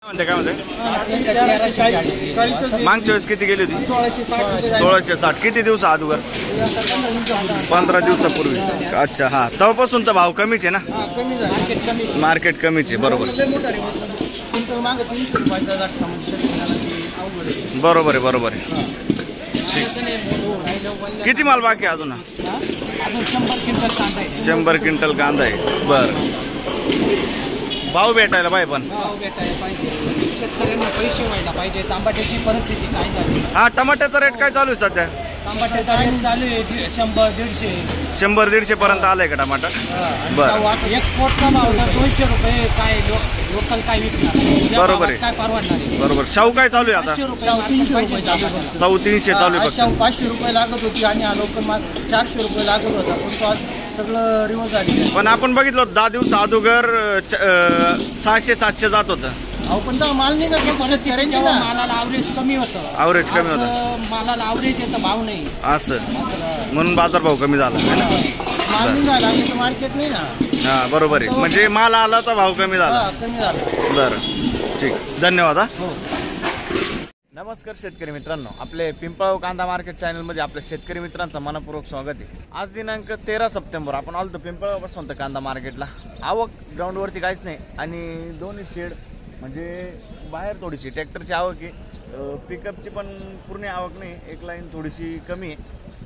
काय म्हणते मागच्या वेळेस किती गेली होती? 1660. किती दिवस अगोदर? 15 दिवसापूर्वी. अच्छा हा, तेव्हापासून तर भाव कमीच आहे ना? मार्केट कमीच आहे. बरोबर बरोबर आहे बरोबर आहे. किती माल बाकी अजून? 100 क्विंटल कांदा आहे. बर, भाव भेटायला पाहिजे पण शेतकऱ्यांना पैसे व्हायला पाहिजे. टमाट्याची परिस्थिती काय झाली? हा, टमाट्याचा रेट काय चालू आहे सध्या? टमाट्याचा रेट चालू आहे 100-150. 100-150 पर्यंत आलाय का टमाटर? बर, एक्सपोर्टचा भाव 200 रुपये. काय लोकल काय विकणार? बरोबर आहे. काय परवडणार आहे? बरोबर. शाहू काय चालू आहे आता? 300 चालू आहे. 500 रुपये लागत होती आणि हा लोकल माल 400 रुपये लागत होता. पण तो आज सगळं रिवर्स झाली. पण आपण बघितलं 10 दिवस अगोदर 600-700 जात होतं. अहो पण तर माल निघत मालाला ॲव्हरेज कमी होतं. ॲव्हरेज कमी होतं. मालाला ॲव्हरेज येतं, भाव नाही. असं म्हणून बाजार भाव कमी झाला है ना? माल निघाला आणि मार्केट नाही ना. हा बरोबर आहे. म्हणजे माल आला तर भाव कमी झाला. कमी झाला. बरं, ठीक, धन्यवाद. हा, नमस्कार शेतकरी मित्रांनो, आपले पिंपळगाव कांदा मार्केट चॅनलमध्ये आपल्या शेतकरी मित्रांचं मनपूर्वक स्वागत आहे. आज दिनांक 13 सप्टेंबर. आपण आलो पिंपळगाव पासून कांदा मार्केटला. आवक ग्राउंडवरती काहीच नाही आणि दोन्ही शेड म्हणजे बाहेर थोडीशी ट्रॅक्टरची आवक आहे. पिकअपची पण पूर्ण आवक नाही, एक लाईन थोडीशी कमी आहे.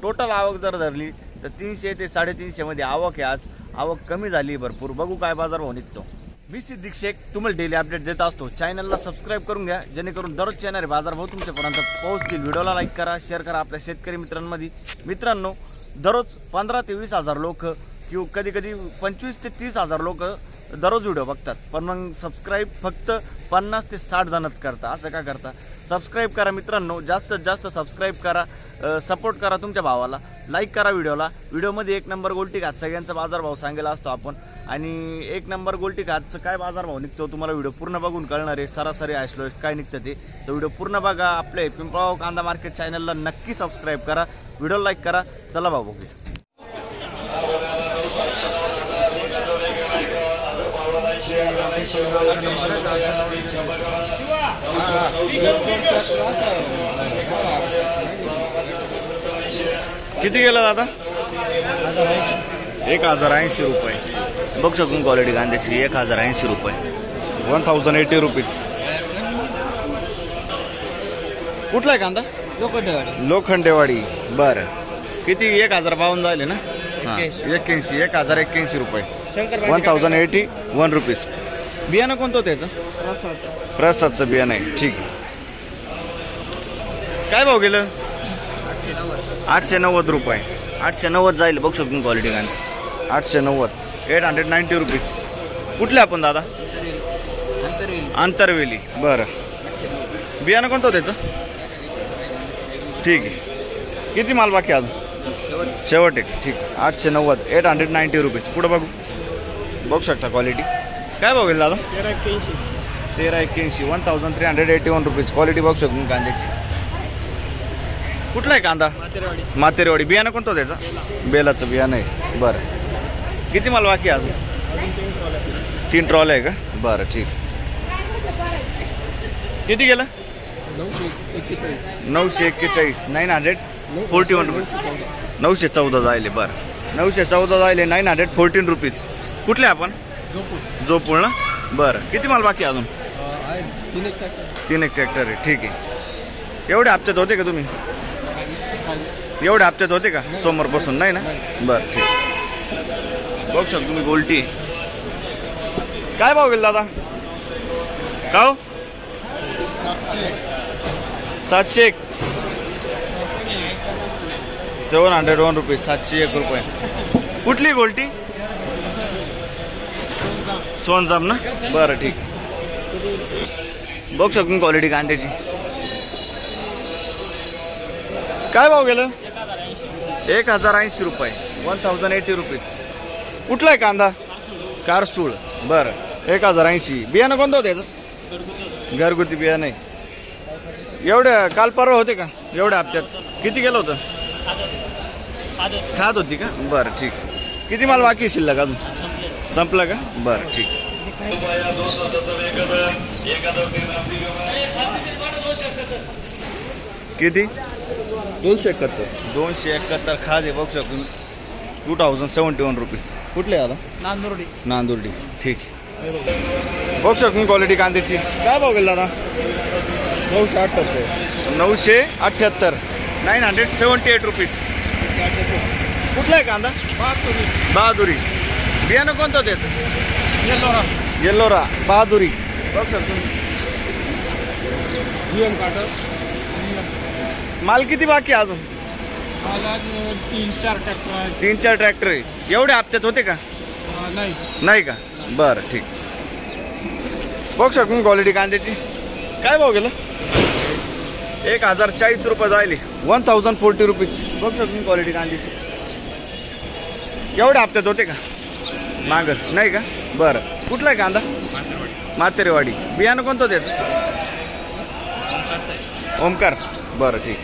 टोटल आवक जर धरली तर 300 ते 350 मध्ये आवक आहे. आज आवक कमी झाली भरपूर. बघू काय बाजार भाव निघतो. मी सिद्दीक शेख तुम्हाला डेली अपडेट देत असतो. चॅनलला सबस्क्राईब करून घ्या, जेणेकरून दररोज येणारे बाजारभाव तुमच्यापर्यंत पोहोचतील. व्हिडिओला लाईक करा, शेअर करा आपल्या शेतकरी मित्रांमध्ये. मित्रांनो, दररोज 15 ते 20 हजार लोक किंवा कधी कधी 25 ते 30 हजार लोक दररोज व्हिडिओ बघतात. पण मग सबस्क्राईब फक्त 50 ते 60 जणच करता. असं का करता? सबस्क्राईब करा मित्रांनो, जास्तीत जास्त सबस्क्राईब करा, सपोर्ट करा तुमच्या भावाला. लाईक करा व्हिडिओला. व्हिडिओमध्ये 1 नंबर गोल्टी घात सगळ्यांचा बाजारभाव सांगेला असतो आपण. आणि 1 नंबर गोल्टी घातचं काय बाजारभाव निघतो तुम्हाला व्हिडिओ पूर्ण बघून कळणार आहे. सरासरी आयसलो काय निघतं ते. तर व्हिडिओ पूर्ण बघा. आपले पिंपळगाव कांदा मार्केट चॅनलला नक्की सबस्क्राईब करा, व्हिडिओ लाईक करा. चला भाऊ बघूया. किती गेला दादा? 1080 रुपये. बघू शकून क्वालिटी कांद्याची 1080 रुपये. 1080 रुपीज. कुठला आहे कांदा? लोखंडेवाडी. बरं, किती? 1052 झाले ना? 1081 रुपये. 1081 रुपीज. बियाणं कोणतं त्याचं? प्रसादचं बियाणं आहे. ठीक आहे. काय भाव गेलं? 890 रुपये. 890 जाईल. बघू शकतो क्वालिटी कांदा 890. 890 रुपीज. कुठले आपण दादा? आंतरवेली. बरं, बियाणं कोणतं त्याचं? ठीक आहे. किती माल बाकी अजून? शेवट आहे. ठीक, 890. 890 रुपीज. पुढं बघू. बघू शकता क्वालिटी. काय भाव गेलं दादा? 1381. 1381 रुपीज. क्वालिटी बघू शकतो कांद्याची. कुठला आहे कांदा? मातेरवाडी. बियाणं कोणतं त्याचं? बेलाचं बियाणं आहे. बरं, किती माल बाकी अजून? 3 ट्रॉल आहे का? बरं, ठीक. किती गेलं? 941. 941 रुपीज. 914 जायले. बरं, 914 जायले. 914 रुपीज. कुठले आपण? जोपूळ ना? बरं, किती माल बाकी अजून? 3 एक ट्रॅक्टर आहे. ठीक आहे. एवढे हप्त्यात होते का तुम्ही? एवढे हप्त्यात होते का? सोमवारपासून नाही ना? बरं, ठीक. बघू शकतो तुम्ही गोल्टी. काय भाव गेला दादा? का हो? 701. 701 रुपीज. 701 रुपये. कुठली गोल्टी? सोनजाम ना? बरं, ठीक. बघू शकतो क्वालिटी कांद्याची. काय भाव गेलं? 1080 रुपये. 1080 रुपीज. कुठला आहे कांदा? कारसूळ. बरं, 1080. बियाणं कोणतं होतं त्याचं? घरगुती बियाणं आहे. एवढ्या काल परवा होते का? एवढ्या हप्त्यात किती गेलं होतं? खात होती का? बरं, ठीक. किती माल बाकी शिल्लक अजून? संपलं का? बरं, ठीक. किती 271. 271 खादे बघू शकतो 2071 रुपीज. कुठले दादा? नांदुर्डी. नांदुर्डी. ठीक आहे. बघू शकतो क्वालिटी कांद्याची. काय भाव गेला दादा? 978. 978. 978 रुपीज. कुठला आहे कांदा? बहादुरी. बियाणं कोणतं त्याचं? येल्लोरा बहादुरी. बघू शकतो. माल किती बाकी आहे अजून? 3-4 ट्रॅक्टर आहे. एवढे हप्त्यात होते का? नाही का? बरं ठीक. बघू शकतो क्वालिटी कांद्याची. काय भाव गेलं? 1040 रुपये जायले. 1040 रुपीज. बघू शकतो क्वालिटी कांद्याची. एवढे हप्त्यात होते का? मागत नाही का? बरं. कुठला आहे कांदा? मातेरेवाडी. बियाणं कोणतं त्याचं? ओमकार. बरं ठीक.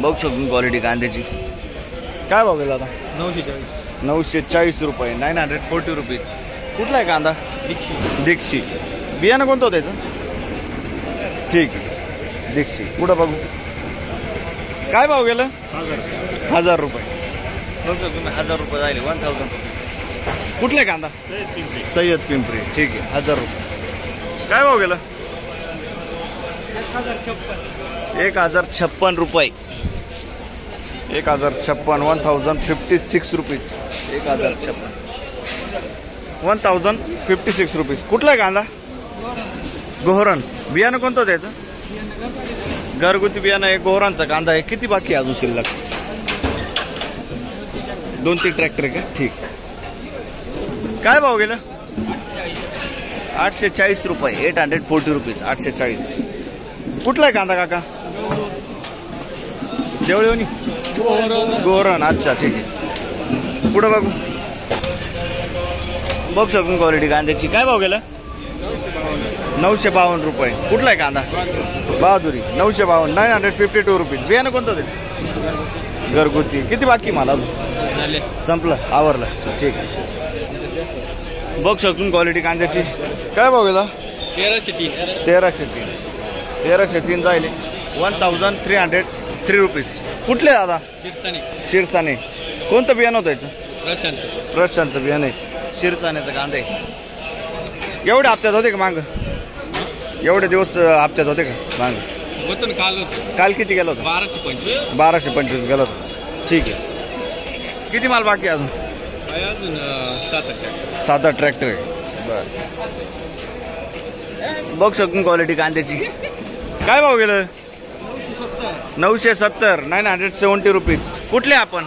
बघू शकतो क्वालिटी कांद्याची. काय भाव गेला आता? 940 रुपये. 940 रुपीज. कुठला आहे कांदा? दीक्षी. बियाणं कोणतं होतं त्याचं? ठीक आहे. दीक्षी. पुढं बघू. काय भाव गेलं? 1000 रुपये. बघू तुम्ही 1000 रुपये जायले. 1000 रुपीज. कुठला आहे कांदा? सय्यद पिंपरी. ठीक आहे. 1000 रुपये. काय भाव गेलं? 1056 रुपये. 1056. 1056 रुपीज. 1056. 1056 रुपीज. कुठला आहे कांदा? गोहरण. बियाणं कोणतं त्याचं? घरगुती बियाणं आहे. गोहरांचा कांदा आहे. किती बाकी आहे अजून शिल्लक? 2-3 ट्रॅक्टर आहे का? ठीक. काय भाव गेलं? 840 रुपये. 840 रुपीज. 840. कुठला आहे कांदा काका? देवळीवणी. गोहरण. अच्छा ठीक आहे. पुढं बघू. बघू शकून क्वालिटी कांद्याची. काय भाव गेला? 952 रुपये. कुठला आहे कांदा? बहादुरी. 952. 952 रुपीज. बियाणं कोणतं त्याचं? घरगुती. किती बाकी मला अजून? संपलं. आवरलं. ठीक आहे. बघू शकून क्वालिटी कांद्याची. काय भाव गेला? 1303 जायले. 1303 रुपीज. कुठले दादा? शिरसाने. कोणतं बियाणं होतं याचं? रशियनचं बियाणं आहे. शिरसाण्याचं कांदा आहे. एवढे हप्त्यात होते का मांग? एवढे दिवस हप्त्यात होते का मांग? काल किती गेलं होतं? 1225 गेलं होतं. ठीक आहे. किती माल बाकी अजून? 7-8 ट्रॅक्टर आहे. बरं. बघू शकतो क्वालिटी कांद्याची. काय भाव गेलं? 970. 970 रुपीज. कुठले आपण?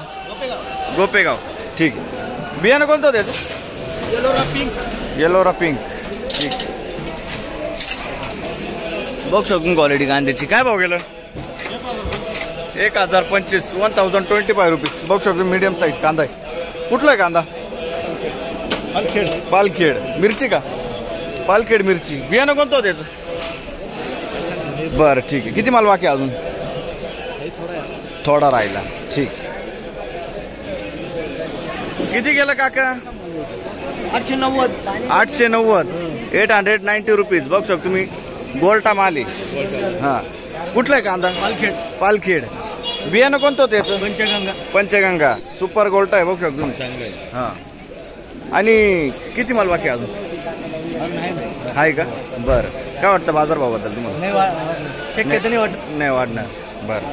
गोपेगाव. ठीक आहे. बियाणं कोणतं त्याचं? येलोरा पिंक. ठीक. बघू शकतो क्वालिटी कांद्याची. काय भाव गेलं? 1025. 1025 रुपीज. बघू शकतो मीडियम साईज कांदा आहे. कुठला आहे कांदा? पालखेड. मिरची का? पालखेड मिरची. बियाणं कोणतं होतं त्याचं? बरं ठीक आहे. किती माल बाकी अजून? थोडा राहिला. ठीक. किती गेलं काका? 890. 890. 890 रुपीज. बघू शकतो तुम्ही. गोल्टा माल आहे. हां. कुठला आहे कांदा? पालखेड. बियाणं कोणतं होतं याचं? पंचगंगा. सुपर गोल्टा आहे. बघू शकतो तुम्ही. चांगलं आहे. हां. आणि किती माल बाकी अजून आहे का? बरं. काय वाटतं बाजारभावाबद्दल तुम्हाला? शक्यता नाही वाढणार. बरं.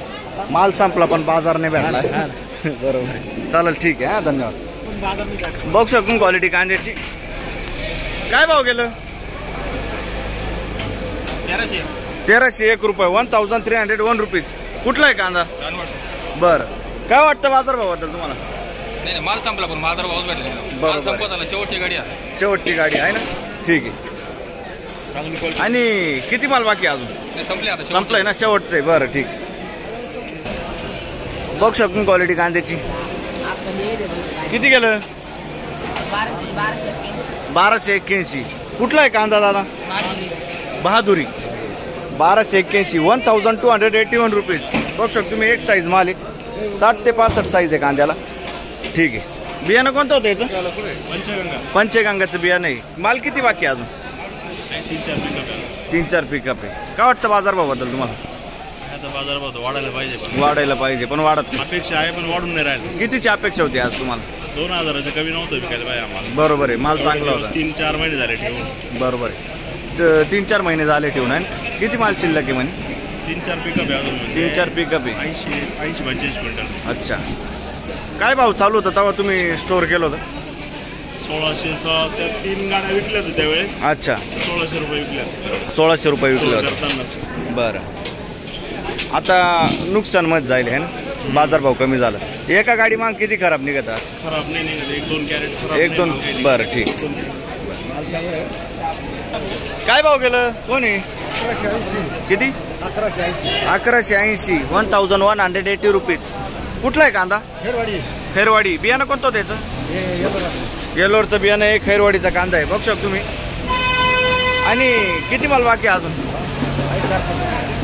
माल संपला पण बाजार नाही भेटला. बरोबर. चालेल ठीक आहे. हां धन्यवाद. बघू शकतो क्वालिटी कांद्याची. काय भाव गेलं? 1301 रुपये. 1301 रुपीज. कुठला आहे कांदा? बरं. काय वाटतं बाजारभावाबद्दल तुम्हाला? नाही माल संपला पण बाजार भाव भेटला. बरोबर. संपत आला. शेवटची गाडी आहे. शेवटची गाडी आहे ना? ठीक आहे. आणि किती माल बाकी अजून? संपले आता. संपलंय ना? शेवटचं आहे. बरं ठीक. बघू शकतो क्वालिटी कांद्याची. किती गेलं? 1281. कुठला आहे कांदा दादा? बहादुरी. 1281. 1281 रुपीज. बघू शकतो तुम्ही. एक साईज माल आहे. 60 ते 65 साईज आहे कांद्याला. ठीक आहे. बियाणं कोणतं होतं याचं? पंचगंगाचं बियाणं आहे. माल किती बाकी आहे अजून? 3-4 पिकअप आहे. काय वाटतं बाजारभावाबद्दल तुम्हाला? बाजारभाव वाढायला पाहिजे, वाढायला पाहिजे पण वाढत नाही. अपेक्षा आहे पण वाढून नाही राहिलं. कितीची अपेक्षा होती आज तुम्हाला? 2000 कमी नव्हतं विकायला पाहिजे आम्हाला. बरोबर आहे, माल चांगला होता. 3-4 महिने झाले ठेवून. बरोबर आहे, 3-4 महिने झाले ठेवून आहे. किती माल शिल्लक आहे म्हणे? 3-4 पिकअप आहे अजून. 3-4 पिकअप आहे. 80-85 क्विंटल. अच्छा, काय भाव चालू होता तेव्हा तुम्ही स्टोअर केलं होतं? 1600 त्या 3 गाड्या विकल्या होत्या त्यावेळेस. अच्छा, 1600 रुपये विकल्या. 1600 रुपये विकले होते. करतानाच. बरं, आता नुकसान मध्ये जाईल आहे ना, बाजारभाव कमी झाला. एका गाडी माग किती खराब निघत आज? खराब नाही निघत, 1-2 कॅरेट खराब. 1-2. बरं, ठीक. काय भाव गेलं? कोण आहे? किती? 1180. 1180 रुपीज. कुठला आहे कांदा? खैरवाडी. बियाणं कोणतं त्याचं? येलोरचं बियाणं आहे, खैरवाडीचा कांदा आहे. बघू शकता तुम्ही. आणि किती माल बाकी अजून?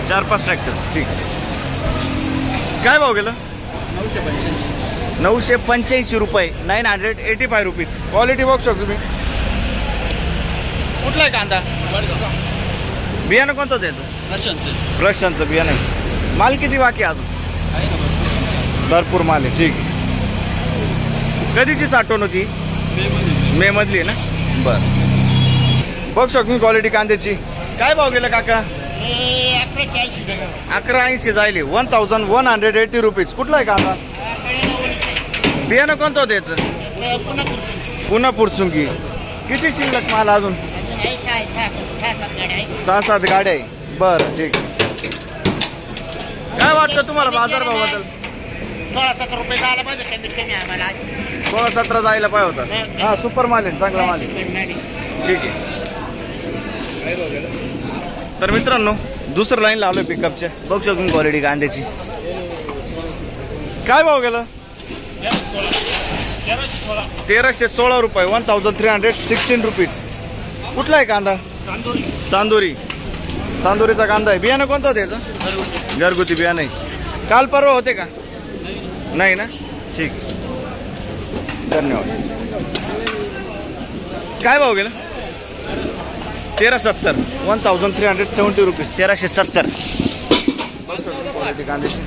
4-5 ट्रॅक्टर. ठीक. काय भाव गेलं? 985 रुपये. 985 रुपीज. क्वालिटी बघू शकतो तुम्ही. कुठला आहे कांदा? बियाणं कोणतं त्याचं? प्रशांतचं बियाणं आहे. माल किती बाकी अजून? भरपूर माल आहे. ठीक. कधीची साठवण होती? मे मधली आहे ना. बरं, बघू शकतो क्वालिटी कांद्याची. काय भाव गेला काका? 1180 जायले. 1180 रुपीज. कुठला आहे कांदा? बियाणं कोणतं होतं याचं? पुन्हा पुरचुंगी. किती शिल्लक माल अजून? 6-7 गाड्या आहे. बरं, ठीक. काय वाटतं तुम्हाला बाजारभावाबद्दल? 16-17 रुपये जायला पाहिजे कमीत कमी आम्हाला. 16-17 जायला पाहिजे होता. हा, सुपर माल आहे, चांगला माल आहे. ठीक आहे. तर मित्रांनो, दुसरं लाईन लावलोय पिकअपच्या. बघू शकतो क्वालिटी कांद्याची. काय भाव गेलं? 1316 रुपये. 1316 रुपीज. कुठला आहे कांदा? चांदोरीचा कांदा आहे. बियाणं कोणतं होतं याचं? घरगुती बियाणं आहे. काल परवा होते का? नाही ना. ठीक, धन्यवाद. काय भाव गेला? 1370. 1370 रुपीज. 1370. कांद्याची.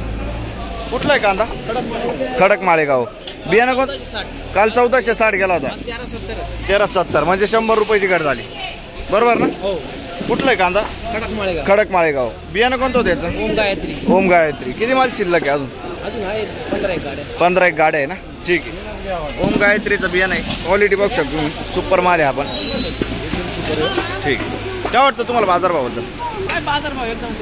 कुठला आहे कांदा? खडक माळेगाव. बियाणं कोण? काल 1460 गेला होता. 1370 म्हणजे 100 रुपयाची घट झाली. बरोबर ना? कुठला आहे कांदा? खडक माळेगाव. बियाणं कोणतं होतं याचं? ओम गायत्री. किती माल शिल्लक आहे अजून? 15 गाड्या आहे ना. ठीक आहे. ओम गायत्रीचं बियाणं आहे. क्वालिटी बघू शकतो तुम्ही. सुपर माल आहे आपण. ठीक. काय वाटतं तुम्हाला बाजारभावाबद्दल? बाजारभाव एकदम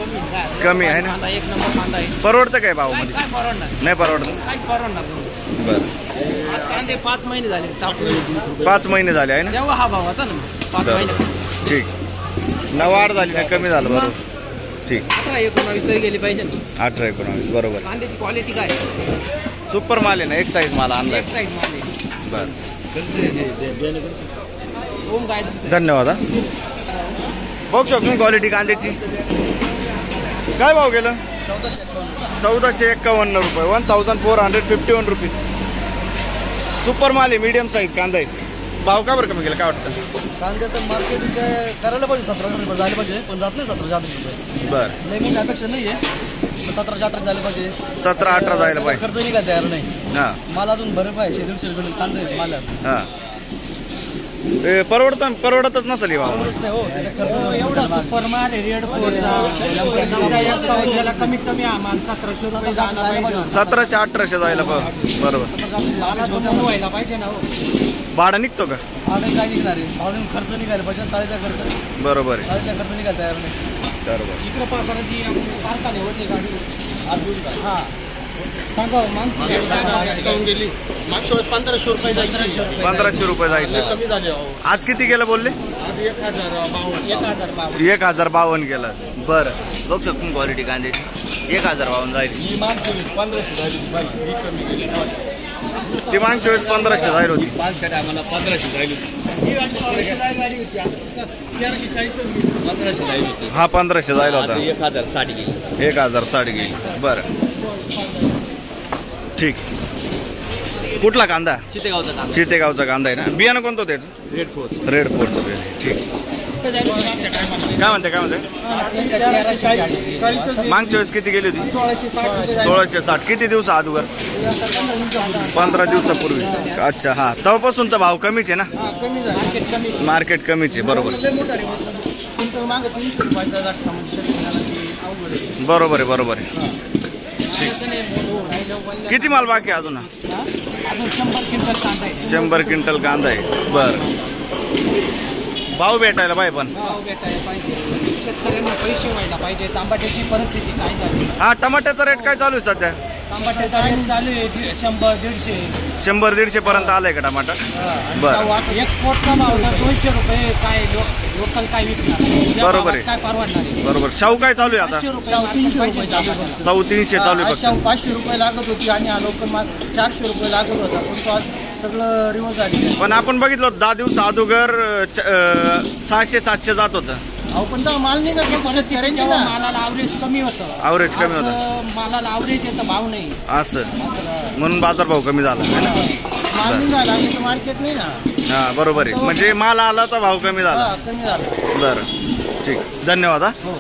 कमी आहे ना. एक नंबर कांदा आहे. परवडतं काय भावामध्ये? काय परवडणार? नाही परवडत. काहीच परवडणार. बरं, आज कांदे 5 महिने झाले टाकून. 5 महिने झाले आहे ना. तेव्हा हा भाव होता ना 5 बरं. महिने. ठीक. वाढ झाली ना, कमी झालं. बरोबर. ठीक. 18-19 तरी गेली पाहिजे. 18-19 बरोबर. कांद्याची क्वालिटी काय? सुपर माल आहे ना. एक साईज माल आणला. एक साईज माल आहे. बरं, ओम गायत्री. धन्यवाद. हा, बघू शकतो क्वालिटी कांद्याची. काय भाव गेलं? 1451 रुपये. 1451 रुपीज. सुपर माल आहे. मीडियम साईज कांदा आहे. भाव का बरं कमी गेला? काय वाटतं? कांद्याचं मार्केट करायला पाहिजे 17 रुपये झाले पाहिजे, पण जात नाही 17-18 रुपये. बरं, नाही मग अपेक्षा नाही आहे. 17-18 झाले पाहिजे. 17-18 जायला पाहिजे. खर्च निघायला तयार नाही. हां माल अजून भरे पाहिजे. 150 रुपये कांदा माल हां. परवडतच नसेल हे भाव. नाही हो. एवढा सुपर माल रेड फोरचा कमीत कमी आम्हाला 1700 रुपये जायला पाहिजे. 1700-1800 जायला पाहिजे. बरोबर. व्हायला पाहिजे ना हो. भाडं निघतो का? भाडं काय निघणार आहे? भाडून खर्च निघायला पाहिजे. ताळीचा खर्च. बरोबर आहे. ताळीचा खर्च निघायला तयार नाही. बरोबर. इकडे पार्काची कारखाने होते गाडी आज हा सांगा मागची गेली. मागच्या वेळेस 1500 रुपये जायचे. 1500 रुपये जायचं. कमी झाले. आज किती गेलं बोलले? आज 1052. 1052 गेलं. बरं, बघू शकतो क्वालिटी कांद्याची. 1052 जाईल. ही मागची 1500 झाली. ही कमी गेली. ती मागच्या वेळेस 1500 जाईल होती. आम्हाला 1500 जायला होती. ही गाडी होती. 1500 जायला होती. हा 1500 जायला होता. 1060 गेली. 1060 गेली. बरं, ठीक. कुठला कांदा? चितेगावचा कांदा. चितेगावचा कांदा आहे ना. बियाणं कोणतं त्याचं? Red force. रेड फोर्टचं बियाणं. ठीक. काय म्हणते? मागच्या वेळेस किती गेली होती? 1660. किती दिवस अगोदर? 15 दिवसापूर्वी. अच्छा, हा. तेव्हापासून तर भाव कमीच आहे ना. मार्केट कमीच आहे. बरोबर बरोबर आहे. किती माल बाकी आहे अजून? 100 क्विंटल कांदा आहे. बरं. भाव भेटायला पाहिजे पण. शेतकऱ्यांना पैसे व्हायला पाहिजे. टमाट्याची परिस्थिती काय झाली? हा, टमाट्याचा रेट काय चालू आहे सध्या? टमाट्याचा रेट चालू आहे 100-150. 100-150 पर्यंत आलाय का टमाटा? बरं. एक्सपोर्टचा भाव जर 200 रुपये काय लोकल काय विकणार? बरोबर आहे. काय परवडणार आहे? बरोबर. शाहू काय चालू आहे आता? 500 रुपये पाहिजे टमाटा. 350 चालू आहे फक्त. 500 रुपये लागत होती आणि हा लोकल माल 400 रुपये लागत होता. पण तो आज सगळं रिवर्स झाली. पण आपण बघितलं 10 दिवस अगोदर 600-700 जात होतं. अहो पण तर माल निघत नाही. मालाला ॲव्हरेज कमी होतं. ॲव्हरेज कमी होतं. मालाला ॲव्हरेज येतं, भाव नाही. असं म्हणून बाजार भाव कमी झाला है ना? माल निघाला आणि मार्केट नाही ना. हा, बरोबर आहे. म्हणजे माल आला तर भाव कमी झाला. कमी झाला. बरं, ठीक. धन्यवाद. हा. हो.